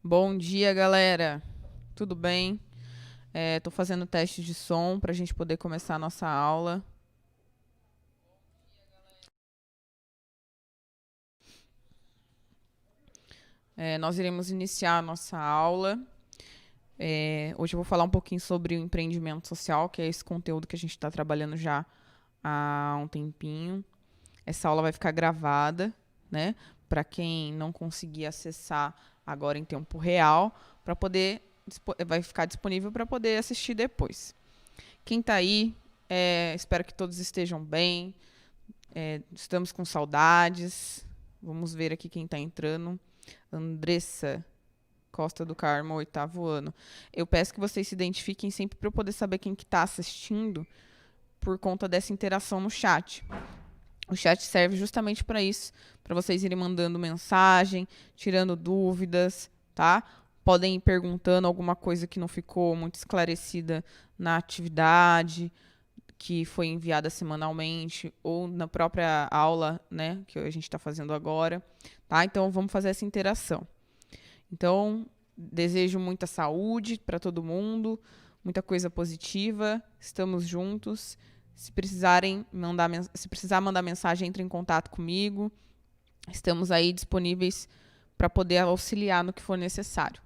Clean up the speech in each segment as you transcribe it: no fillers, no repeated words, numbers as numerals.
Bom dia, galera. Tudo bem? Estou fazendo teste de som para a gente poder começar a nossa aula. Nós iremos iniciar a nossa aula. Hoje eu vou falar um pouquinho sobre o empreendimento social, que é esse conteúdo que a gente está trabalhando já há um tempinho. Essa aula vai ficar gravada, né? Para quem não conseguir acessar agora em tempo real, vai ficar disponível para poder assistir depois. Quem está aí, espero que todos estejam bem. Estamos com saudades. Vamos ver aqui quem está entrando. Andressa Costa do Carmo, 8º ano. Eu peço que vocês se identifiquem sempre para eu poder saber quem que está assistindo por conta dessa interação no chat. O chat serve justamente para isso, para vocês irem mandando mensagem, tirando dúvidas, tá? Podem ir perguntando alguma coisa que não ficou muito esclarecida na atividade que foi enviada semanalmente ou na própria aula, né, que a gente está fazendo agora, tá? Então, vamos fazer essa interação. Então, desejo muita saúde para todo mundo, muita coisa positiva, estamos juntos. Se precisar mandar mensagem, entre em contato comigo. Estamos aí disponíveis para poder auxiliar no que for necessário.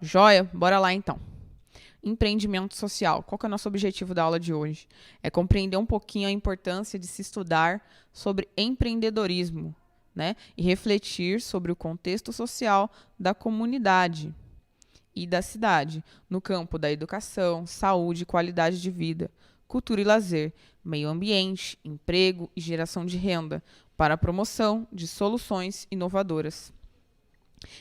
Joia? Bora lá então. Empreendimento social. Qual que é o nosso objetivo da aula de hoje? É compreender um pouquinho a importância de se estudar sobre empreendedorismo, né? E refletir sobre o contexto social da comunidade e da cidade, no campo da educação, saúde e qualidade de vida, cultura e lazer, meio ambiente, emprego e geração de renda, para a promoção de soluções inovadoras.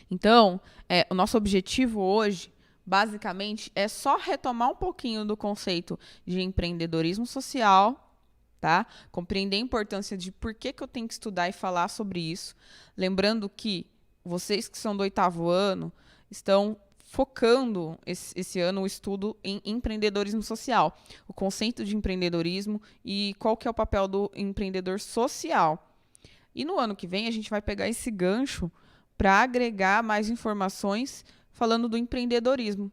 Então, o nosso objetivo hoje, basicamente, é só retomar um pouquinho do conceito de empreendedorismo social, tá? Compreender a importância de por que eu tenho que estudar e falar sobre isso. Lembrando que vocês que são do 8º ano estão focando esse ano o estudo em empreendedorismo social, o conceito de empreendedorismo e qual que é o papel do empreendedor social. E no ano que vem a gente vai pegar esse gancho para agregar mais informações falando do empreendedorismo,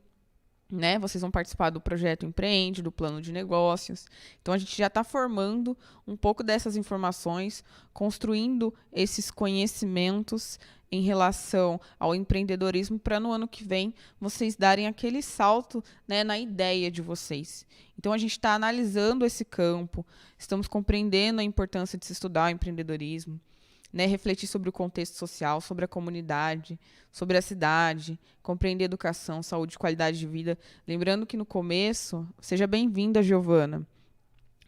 né? Vocês vão participar do projeto Empreende, do plano de negócios. Então, a gente já está formando um pouco dessas informações, construindo esses conhecimentos em relação ao empreendedorismo para no ano que vem vocês darem aquele salto, né, na ideia de vocês. Então, a gente está analisando esse campo, estamos compreendendo a importância de se estudar o empreendedorismo, né, refletir sobre o contexto social, sobre a comunidade, sobre a cidade, compreender educação, saúde e qualidade de vida. Lembrando que no começo, seja bem-vinda, Giovana,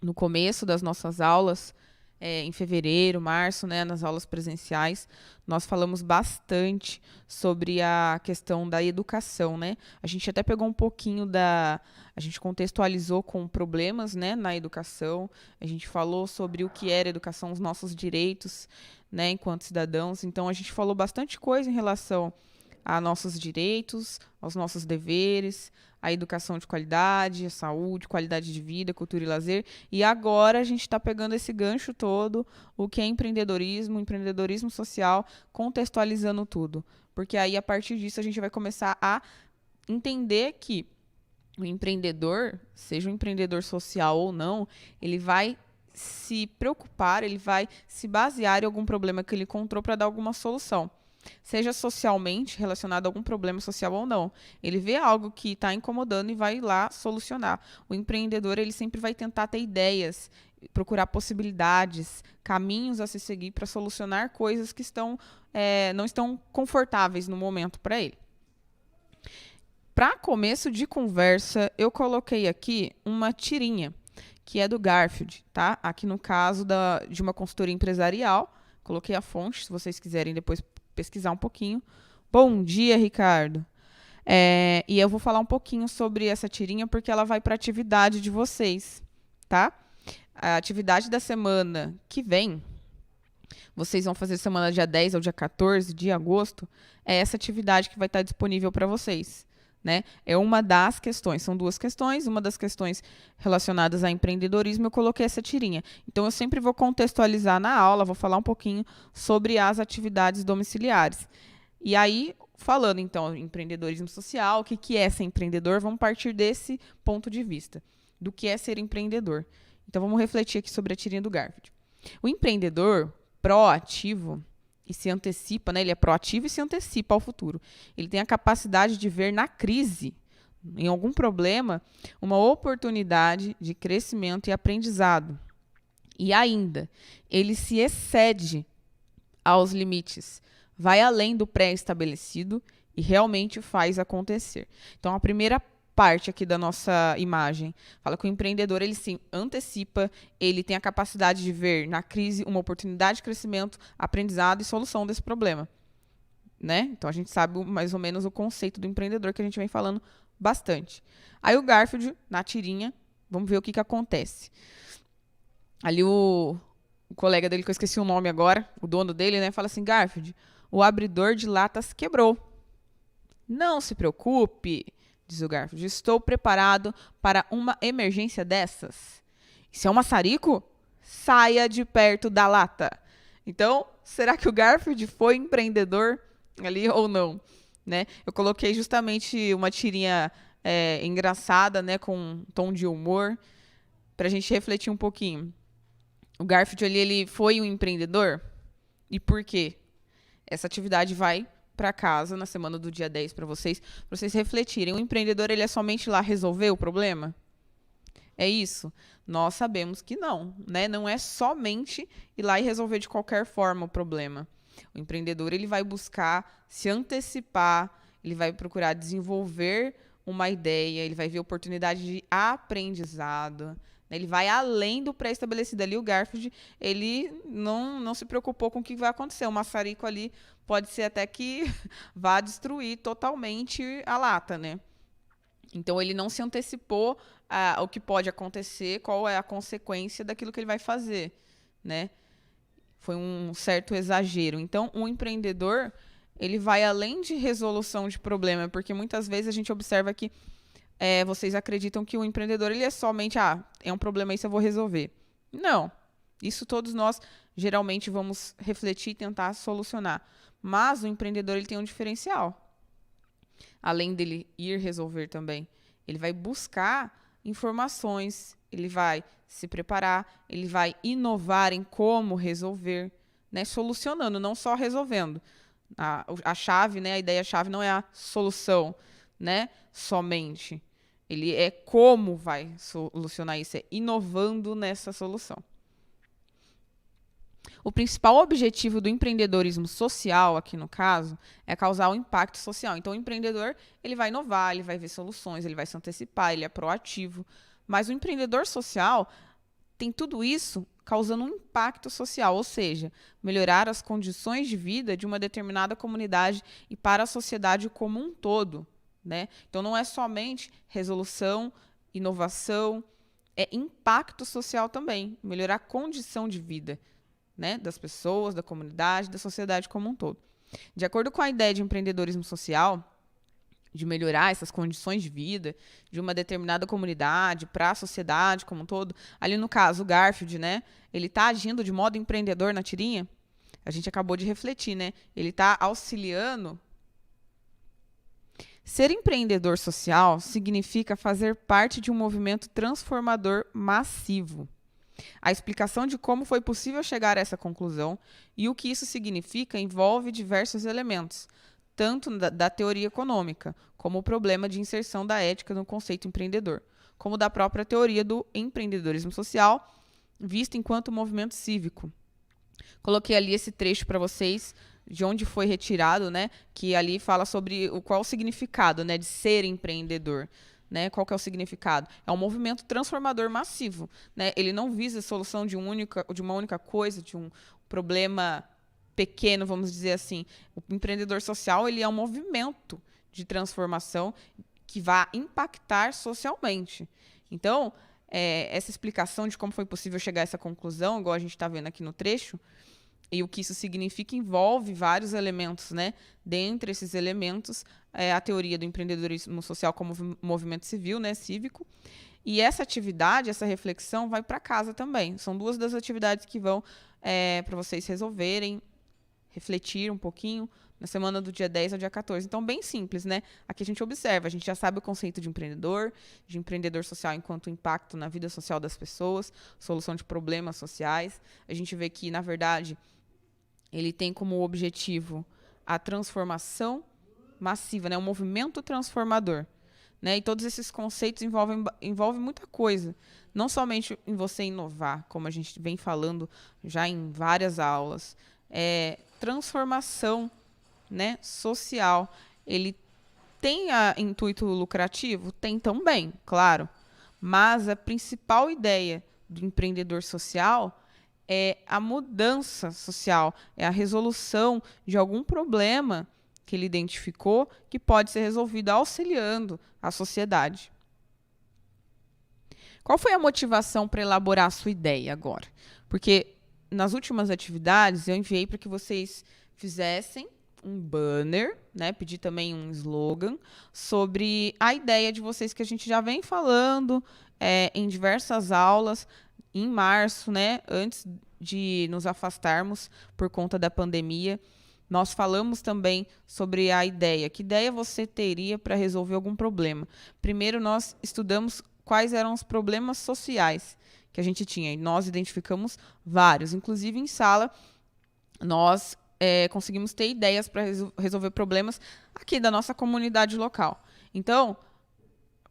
no começo das nossas aulas, em fevereiro, março, né, nas aulas presenciais, nós falamos bastante sobre a questão da educação, né? A gente até pegou um pouquinho a gente contextualizou com problemas, né, na educação, a gente falou sobre o que era educação, os nossos direitos, né, enquanto cidadãos. Então, a gente falou bastante coisa em relação a nossos direitos, aos nossos deveres, a educação de qualidade, a saúde, qualidade de vida, cultura e lazer. E agora a gente está pegando esse gancho todo, o que é empreendedorismo social, contextualizando tudo. Porque aí, a partir disso, a gente vai começar a entender que o empreendedor, seja um empreendedor social ou não, ele vai se preocupar, ele vai se basear em algum problema que ele encontrou para dar alguma solução. Seja socialmente relacionado a algum problema social ou não. Ele vê algo que está incomodando e vai lá solucionar. O empreendedor, ele sempre vai tentar ter ideias, procurar possibilidades, caminhos a se seguir para solucionar coisas que não estão confortáveis no momento para ele. Para começo de conversa, eu coloquei aqui uma tirinha, que é do Garfield, tá? Aqui no caso de uma consultoria empresarial. Coloquei a fonte, se vocês quiserem depois pesquisar um pouquinho. Bom dia, Ricardo. E eu vou falar um pouquinho sobre essa tirinha, porque ela vai para a atividade de vocês, tá? A atividade da semana que vem, vocês vão fazer semana dia 10 ao dia 14 de agosto, é essa atividade que vai estar disponível para vocês. Né? É uma das questões, são duas questões, uma das questões relacionadas a empreendedorismo, eu coloquei essa tirinha. Então, eu sempre vou contextualizar na aula, vou falar um pouquinho sobre as atividades domiciliares. E aí, falando então em empreendedorismo social, o que é ser empreendedor? Vamos partir desse ponto de vista, do que é ser empreendedor. Então vamos refletir aqui sobre a tirinha do Garfield. O empreendedor proativo e se antecipa, né? Ele é proativo e se antecipa ao futuro. Ele tem a capacidade de ver na crise, em algum problema, uma oportunidade de crescimento e aprendizado. E ainda, ele se excede aos limites, vai além do pré-estabelecido e realmente faz acontecer. Então, a primeira parte aqui da nossa imagem fala que o empreendedor ele se antecipa, ele tem a capacidade de ver na crise uma oportunidade de crescimento, aprendizado e solução desse problema, né? Então a gente sabe mais ou menos o conceito do empreendedor que a gente vem falando bastante. Aí o Garfield, na tirinha, vamos ver o que acontece. Ali o colega dele, que eu esqueci o nome agora, o dono dele, né, fala assim: Garfield, o abridor de latas quebrou. Não se preocupe, diz o Garfield, estou preparado para uma emergência dessas. Se é um maçarico, saia de perto da lata. Então, será que o Garfield foi empreendedor ali ou não? Né? Eu coloquei justamente uma tirinha engraçada, né, com um tom de humor, para a gente refletir um pouquinho. O Garfield ali, ele foi um empreendedor? E por quê? Essa atividade vai para casa na semana do dia 10 para vocês refletirem. O empreendedor, ele é somente lá resolver o problema? É isso? Nós sabemos que não, né? Não é somente ir lá e resolver de qualquer forma o problema. O empreendedor, ele vai buscar se antecipar, ele vai procurar desenvolver uma ideia, ele vai ver oportunidade de aprendizado, né? Ele vai além do pré-estabelecido. Ali o Garfield, ele não se preocupou com o que vai acontecer. O maçarico ali pode ser até que vá destruir totalmente a lata, né? Então, ele não se antecipou ao que pode acontecer, qual é a consequência daquilo que ele vai fazer, né? Foi um certo exagero. Então, o empreendedor, ele vai além de resolução de problema, porque muitas vezes a gente observa que vocês acreditam que o empreendedor, ele é somente, é um problema, isso eu vou resolver. Não. Isso todos nós, geralmente, vamos refletir e tentar solucionar. Mas o empreendedor, ele tem um diferencial. Além dele ir resolver também, ele vai buscar informações, ele vai se preparar, ele vai inovar em como resolver, né? Solucionando, não só resolvendo. A chave, né? A ideia-chave não é a solução, né? Somente. Ele é como vai solucionar isso, é inovando nessa solução. O principal objetivo do empreendedorismo social, aqui no caso, é causar um impacto social. Então, o empreendedor, ele vai inovar, ele vai ver soluções, ele vai se antecipar, ele é proativo. Mas o empreendedor social tem tudo isso causando um impacto social, ou seja, melhorar as condições de vida de uma determinada comunidade e para a sociedade como um todo, né? Então, não é somente resolução, inovação, é impacto social também, melhorar a condição de vida, né, das pessoas, da comunidade, da sociedade como um todo. De acordo com a ideia de empreendedorismo social, de melhorar essas condições de vida de uma determinada comunidade para a sociedade como um todo, ali no caso o Garfield, né, ele está agindo de modo empreendedor na tirinha. A gente acabou de refletir, né? Ele está auxiliando. Ser empreendedor social significa fazer parte de um movimento transformador massivo. A explicação de como foi possível chegar a essa conclusão e o que isso significa envolve diversos elementos, tanto da teoria econômica, como o problema de inserção da ética no conceito empreendedor, como da própria teoria do empreendedorismo social, vista enquanto movimento cívico. Coloquei ali esse trecho para vocês, de onde foi retirado, né, que ali fala sobre qual o significado, né, de ser empreendedor. Né? Qual que é o significado? É um movimento transformador massivo. Né? Ele não visa a solução de uma única coisa, de um problema pequeno, vamos dizer assim. O empreendedor social, ele é um movimento de transformação que vai impactar socialmente. Então, essa explicação de como foi possível chegar a essa conclusão, igual a gente está vendo aqui no trecho, e o que isso significa envolve vários elementos, né? Dentre esses elementos, a teoria do empreendedorismo social como movimento civil, né, cívico. E essa atividade, essa reflexão, vai para casa também. São duas das atividades que vão para vocês resolverem, refletir um pouquinho, na semana do dia 10 ao dia 14. Então, bem simples, né? Aqui a gente observa, a gente já sabe o conceito de empreendedor social enquanto impacto na vida social das pessoas, solução de problemas sociais. A gente vê que, na verdade, ele tem como objetivo a transformação massiva, né? Um movimento transformador. Né? E todos esses conceitos envolvem muita coisa. Não somente em você inovar, como a gente vem falando já em várias aulas. Transformação, né, social. Ele tem intuito lucrativo? Tem também, claro. Mas a principal ideia do empreendedor social é a mudança social, é a resolução de algum problema que ele identificou que pode ser resolvido auxiliando a sociedade. Qual foi a motivação para elaborar a sua ideia agora? Porque nas últimas atividades eu enviei para que vocês fizessem um banner, né? Pedi também um slogan sobre a ideia de vocês que a gente já vem falando em diversas aulas em março, né? Antes de nos afastarmos por conta da pandemia. Nós falamos também sobre a ideia. Que ideia você teria para resolver algum problema? Primeiro, nós estudamos quais eram os problemas sociais que a gente tinha. E nós identificamos vários. Inclusive, em sala, nós conseguimos ter ideias para resolver problemas aqui da nossa comunidade local. Então,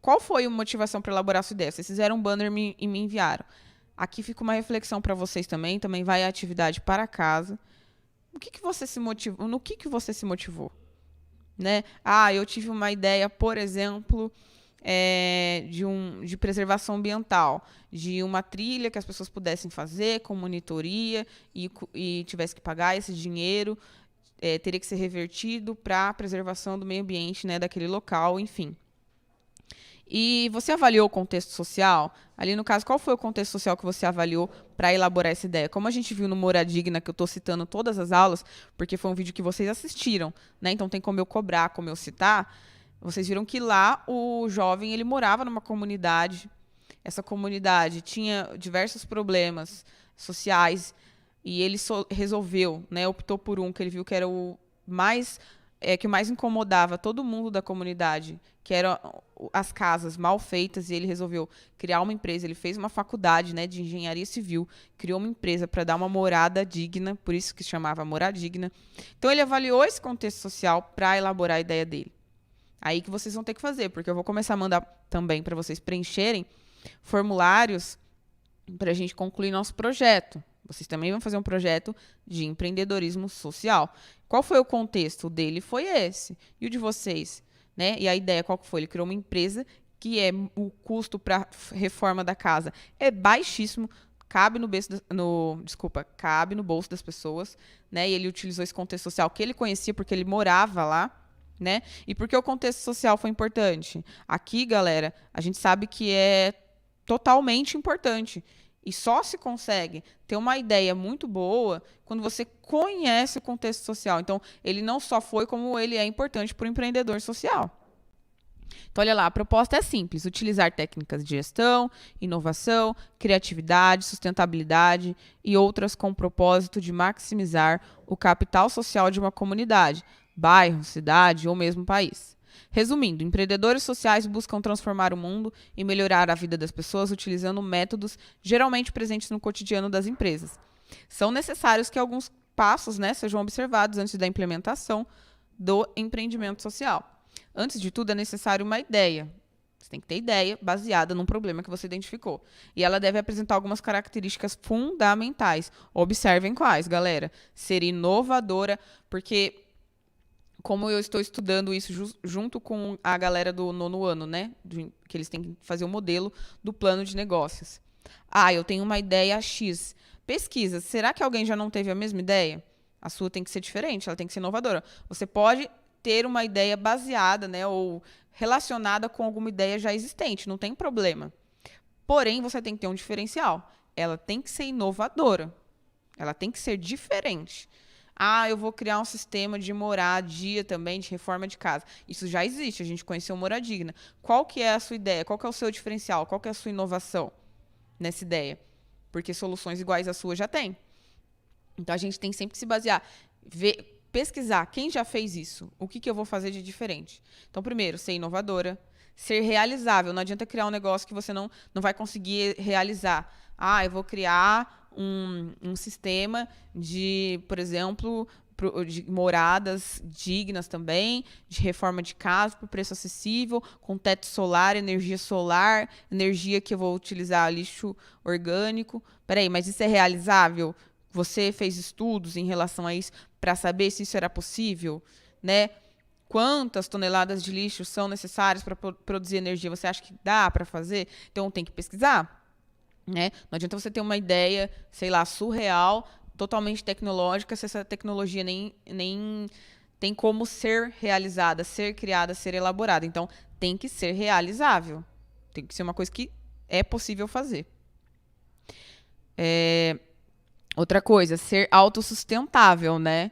qual foi a motivação para elaborar a sua ideia? Vocês fizeram um banner e me enviaram. Aqui fica uma reflexão para vocês também. Também vai a atividade para casa. No que você se motivou? Né? Eu tive uma ideia, por exemplo, de preservação ambiental, de uma trilha que as pessoas pudessem fazer com monitoria e tivesse que pagar esse dinheiro, teria que ser revertido para a preservação do meio ambiente, né, daquele local, enfim. E você avaliou o contexto social? Ali, no caso, qual foi o contexto social que você avaliou para elaborar essa ideia? Como a gente viu no Moradigna, que eu estou citando todas as aulas, porque foi um vídeo que vocês assistiram, né? Então tem como eu cobrar, como eu citar. Vocês viram que lá o jovem ele morava numa comunidade. Essa comunidade tinha diversos problemas sociais e ele resolveu, né? Optou por um que ele viu que era o que mais incomodava todo mundo da comunidade, que eram as casas mal feitas, e ele resolveu criar uma empresa. Ele fez uma faculdade, né, de engenharia civil, criou uma empresa para dar uma morada digna, por isso que se chamava Moradigna. Então, ele avaliou esse contexto social para elaborar a ideia dele. Aí que vocês vão ter que fazer, porque eu vou começar a mandar também para vocês preencherem formulários para a gente concluir nosso projeto. Vocês também vão fazer um projeto de empreendedorismo social. Qual foi o contexto dele? Foi esse. E o de vocês? Né? E a ideia qual foi? Ele criou uma empresa que o custo para reforma da casa é baixíssimo, cabe no bolso das pessoas, né? E ele utilizou esse contexto social que ele conhecia porque ele morava lá, né? E por que o contexto social foi importante? Aqui, galera, a gente sabe que é totalmente importante. E só se consegue ter uma ideia muito boa quando você conhece o contexto social. Então, ele não só foi, como ele é importante para o empreendedor social. Então, olha lá, a proposta é simples: utilizar técnicas de gestão, inovação, criatividade, sustentabilidade e outras com o propósito de maximizar o capital social de uma comunidade, bairro, cidade ou mesmo país. Resumindo, empreendedores sociais buscam transformar o mundo e melhorar a vida das pessoas utilizando métodos geralmente presentes no cotidiano das empresas. São necessários que alguns passos, né, sejam observados antes da implementação do empreendimento social. Antes de tudo, é necessário uma ideia. Você tem que ter ideia baseada num problema que você identificou. E ela deve apresentar algumas características fundamentais. Observem quais, galera. Ser inovadora, porque como eu estou estudando isso junto com a galera do 9º ano, né? Que eles têm que fazer o modelo do plano de negócios. Eu tenho uma ideia X. Pesquisa. Será que alguém já não teve a mesma ideia? A sua tem que ser diferente, ela tem que ser inovadora. Você pode ter uma ideia baseada, né, ou relacionada com alguma ideia já existente, não tem problema. Porém, você tem que ter um diferencial. Ela tem que ser inovadora. Ela tem que ser diferente. Eu vou criar um sistema de moradia também, de reforma de casa. Isso já existe, a gente conheceu o Moradigna. Qual que é a sua ideia? Qual que é o seu diferencial? Qual que é a sua inovação nessa ideia? Porque soluções iguais à sua já tem. Então, a gente tem sempre que se basear, ver pesquisar quem já fez isso, o que eu vou fazer de diferente. Então, primeiro, ser inovadora, ser realizável. Não adianta criar um negócio que você não vai conseguir realizar. Eu vou criar um sistema de, por exemplo, de moradas dignas também, de reforma de casa por preço acessível, com teto solar, energia que eu vou utilizar lixo orgânico. Peraí, mas isso é realizável? Você fez estudos em relação a isso para saber se isso era possível, né? Quantas toneladas de lixo são necessárias para produzir energia? Você acha que dá para fazer? Então tem que pesquisar, né? Não adianta você ter uma ideia, sei lá, surreal, totalmente tecnológica, se essa tecnologia nem tem como ser realizada, ser criada, ser elaborada. Então tem que ser realizável. Tem que ser uma coisa que é possível fazer. Outra coisa, ser autossustentável, né?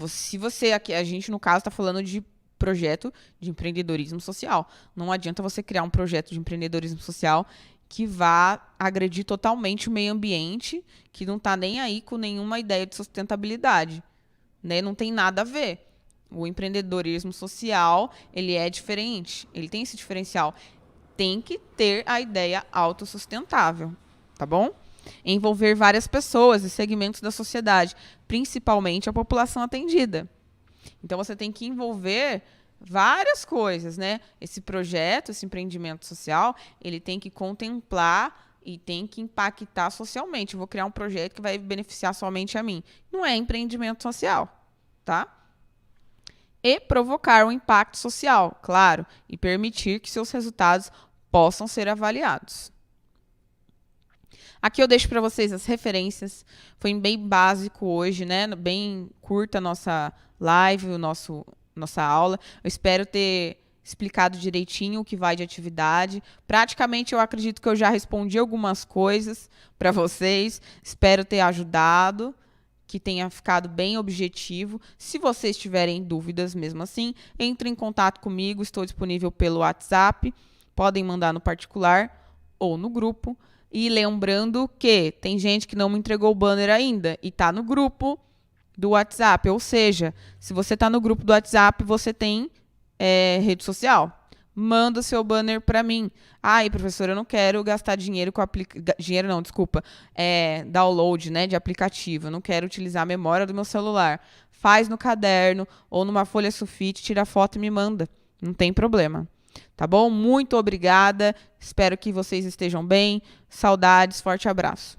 Se você, aqui, a gente no caso está falando de projeto de empreendedorismo social. Não adianta você criar um projeto de empreendedorismo social que vá agredir totalmente o meio ambiente, que não está nem aí com nenhuma ideia de sustentabilidade, né? Não tem nada a ver. O empreendedorismo social, ele é diferente, ele tem esse diferencial. Tem que ter a ideia autossustentável, tá bom? Envolver várias pessoas e segmentos da sociedade, principalmente a população atendida. Então, você tem que envolver várias coisas, né? Esse projeto, esse empreendimento social, ele tem que contemplar e tem que impactar socialmente. Eu vou criar um projeto que vai beneficiar somente a mim. Não é empreendimento social, tá? E provocar um impacto social, claro, e permitir que seus resultados possam ser avaliados. Aqui eu deixo para vocês as referências. Foi bem básico hoje, né? Bem curta a nossa live, nossa aula. Eu espero ter explicado direitinho o que vai de atividade. Praticamente eu acredito que eu já respondi algumas coisas para vocês. Espero ter ajudado, que tenha ficado bem objetivo. Se vocês tiverem dúvidas mesmo assim, entre em contato comigo. Estou disponível pelo WhatsApp. Podem mandar no particular ou no grupo. E lembrando que tem gente que não me entregou o banner ainda e está no grupo do WhatsApp. Ou seja, se você está no grupo do WhatsApp, você tem rede social. Manda o seu banner para mim. Professor, eu não quero gastar dinheiro com dinheiro não, desculpa. Download, né, de aplicativo. Eu não quero utilizar a memória do meu celular. Faz no caderno ou numa folha sulfite, tira foto e me manda. Não tem problema. Tá bom? Muito obrigada. Espero que vocês estejam bem. Saudades. Forte abraço.